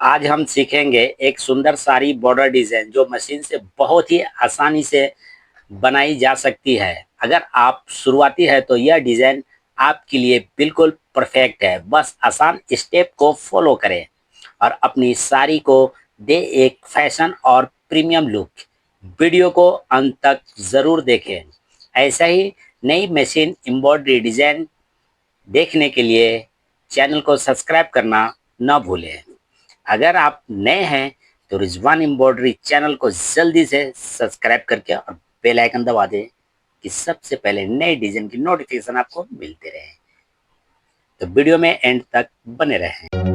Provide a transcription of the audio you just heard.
आज हम सीखेंगे एक सुंदर साड़ी बॉर्डर डिजाइन जो मशीन से बहुत ही आसानी से बनाई जा सकती है। अगर आप शुरुआती है तो यह डिजाइन आपके लिए बिल्कुल परफेक्ट है। बस आसान स्टेप को फॉलो करें और अपनी साड़ी को दे एक फैशन और प्रीमियम लुक। वीडियो को अंत तक जरूर देखें। ऐसा ही नई मशीन एम्ब्रॉयडरी डिजाइन देखने के लिए चैनल को सब्सक्राइब करना न भूलें। अगर आप नए हैं तो रिजवान एम्ब्रॉयडरी चैनल को जल्दी से सब्सक्राइब करके और बेल आइकन दबा दें कि सबसे पहले नए डिजाइन की नोटिफिकेशन आपको मिलते रहे। तो वीडियो में एंड तक बने रहें।